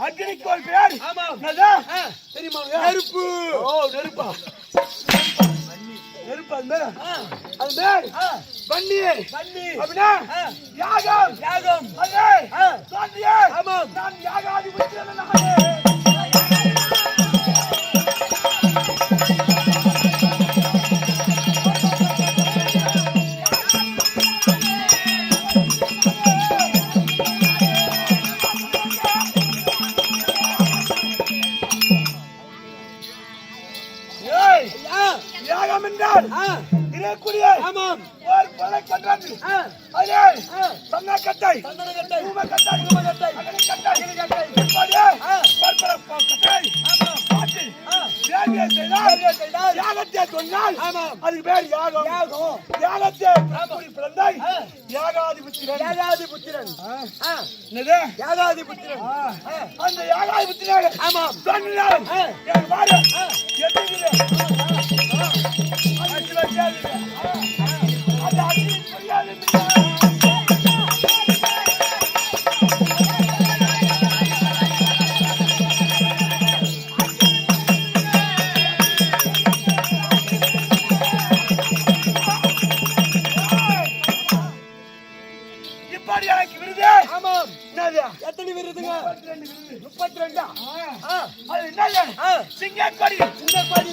அக்னிக்கோள் பேர் தெரியுமா? நெருப்பு. நெருப்பா? நெருப்பு அது பேர் பன்னி. அப்படின்னா யாகம். நான் யாகாதிபதி. யாகம் என்றால் ஒரு கொலை கொன்றது. சந்தனக்கட்டை, ஊமக்கட்டை, யாகத்தை சொன்னால் அதுக்கு பேர் யாகம். யாகத்தை பிறந்தாய் யாகாதிபுத்திரன். யாகாதிபுத்திரன். அந்த யாகாதிபுத்திரன் சொன்னால் எத்தனை விருதுங்க? 32. அது என்ன? சிங்கக்கொடி. அது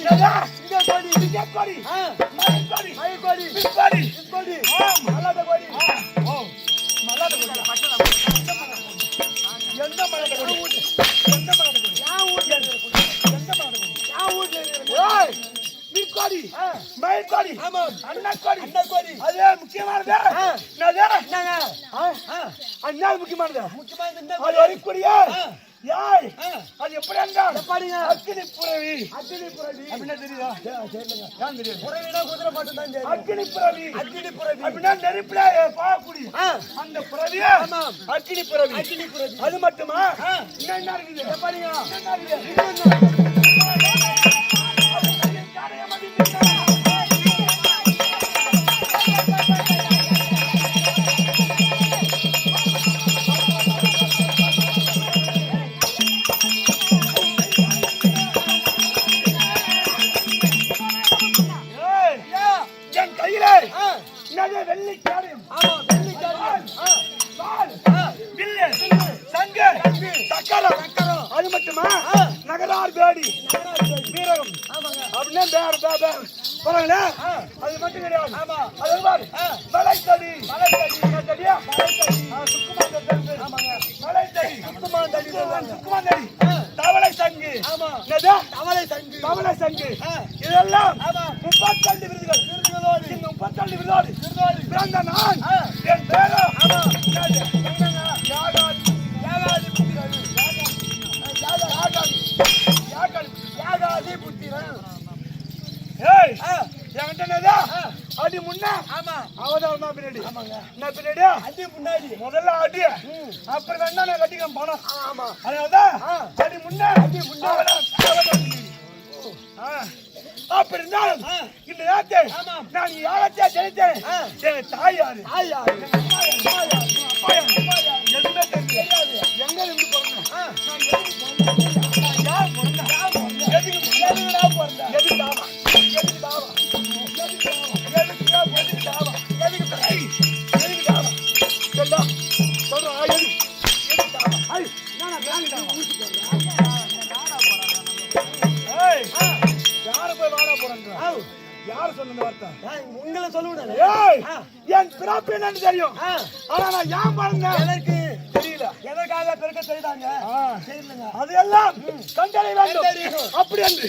எப்படி அக்னி புரவி. அப்படின்னா தெரியுதா? அக்னி புரவி அப்படின்னா நெருப்புல பாயக்கூடிய அந்த புரவி அக்னி புரவி. அது மட்டுமா? என்ன இருக்குது? அது மட்டுமா? நகரார் பேடி வீரகம் அப்படின்னா அது மட்டும் கிடையாது. தவளை சங்கு, தவளை சங்கு இதெல்லாம் 32 விருதுகள். 32 விருதோடு பிறந்த நான் என் பேரோ அடி முன்னா அவதான் பின்னாடி. நான் பின்னாடி அடி முன்னாடி முதல்ல அடி, அப்புறம் வேணா நான் கட்டிக்கிறேன் பணம். அதனாலதான் அடி முன்னா அப்படி இருந்தாலும் இந்த நேரத்தை நான் யாகத்தை ஜெயித்தேன். எங்க தாய் யாரு? எதுவுமே தெரியாது. எங்க இருந்து போறேன்? யாரு சொன்ன வார்த்தை? உங்களை சொல்லுங்க. என் பிறப்பு என்னன்னு தெரியும். ஆனா நான் ஏன் பிறந்தேன் எனக்கு தெரியல. எதற்காக பிறக்க செய்தாங்க அது எல்லாம் கண்டறிய வேண்டும். அப்படி என்று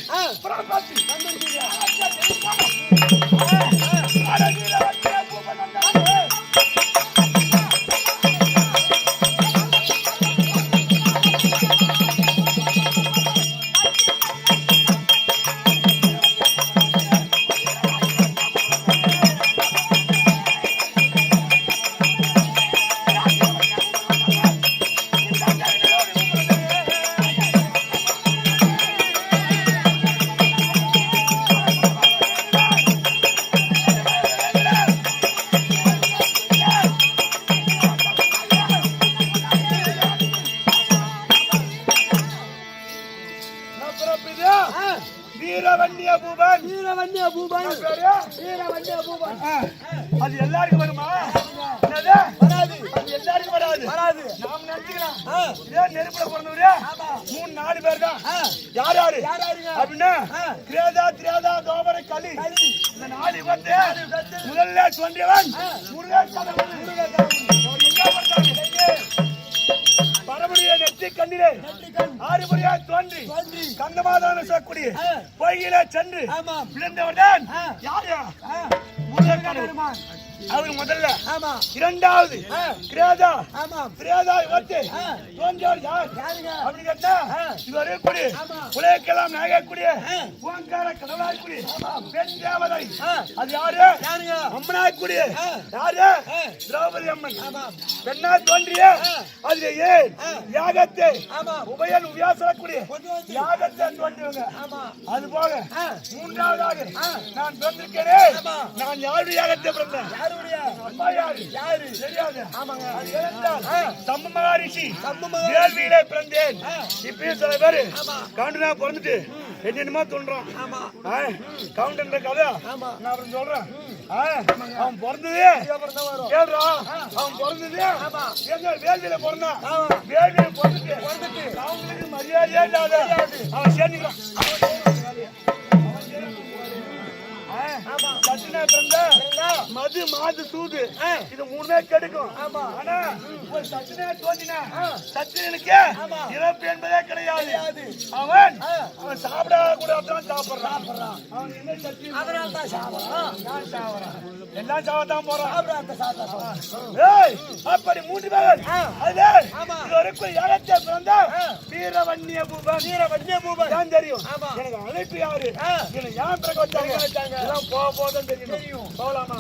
அது எல்லாருக்கும் வருமா? வராது. அது எல்லாருக்கும் வராது. நாம் நினைச்சுக்கலாம் இதே நெருப்புல பிறந்தவரே 3-4 பேர் தான். யார் யாரு அப்படின்னா கிரேதா திரேதா தோபர கலி இந்த 4 வந்து முதல்ல தோன்றியவன் பரமுடைய நெற்றி கண்ணிலே 6 முறையா தோன்றி கந்தமாதான சாக்குடி பொய்யிலே சென்று விழுந்தவர்தான் யாரு? முருகன். அவர் முதல்ல. இரண்டாவது கிரேதா. கிரேதா வந்து தோன்றியவர் யார் அப்படி கேட்டா இவர் எப்படி உலகெல்லாம் நாயக்கூடிய ஓங்கார கடவுளாய்க்கூடிய பெண் தேவதை. அது யாரு? அம்மனாய்க்கூடிய யாரு? திரௌபதி அம்மன். பெண்ணா தோன்றிய அது ஏன் யாகத்தை உபயன் உபயாசக்கூடிய யாகத்தை தோன்றியவங்க. அது போக மூன்றாவதாக நான் பிறந்திருக்கிறேன். நான் யாருடைய யாகத்தை பிறந்தேன்? அம்மா யாரு? யாரு தெரியாது. சம்ம மகாரிஷி வேள்வியிலே பிறந்தேன். இப்பயும் சில பேரு கவுண்டனா பிறந்துட்டு என்னென்னமோ தோன்றான். கவுண்டன்ற கதை நான் அப்புறம் சொல்றேன். அவன் பிறந்தது கேள்றா. அவன் பிறந்தது வேள்வியில பிறந்தான். வேள்வியில பிறந்துட்டு அவங்களுக்கு மரியாதையே இல்லாத அவன் சேர்ந்துக்கிறான். மது மாது சூது இது 3 கெடுக்கும். ஆனா ஒரு சத்தினா தோன்றினா சத்திரனுக்கு இறப்பு என்பதே கிடையாது. அவன் சாப்பிட கூட சாப்பிடுறான். அவன் என்ன சத்தி எல்லாம் சாவத்தான் போறான். அப்படி 3 பேர் அதுல யாகத்தை பிறந்தா வீரவன்னிய பூபன். வீரவன்னிய பூபன் தான் தெரியும். எனக்கு அழைப்பு யாரு? எனக்கு ஏன் பிறகு வச்சாங்க? போதான் தெரியும். போகலாமா?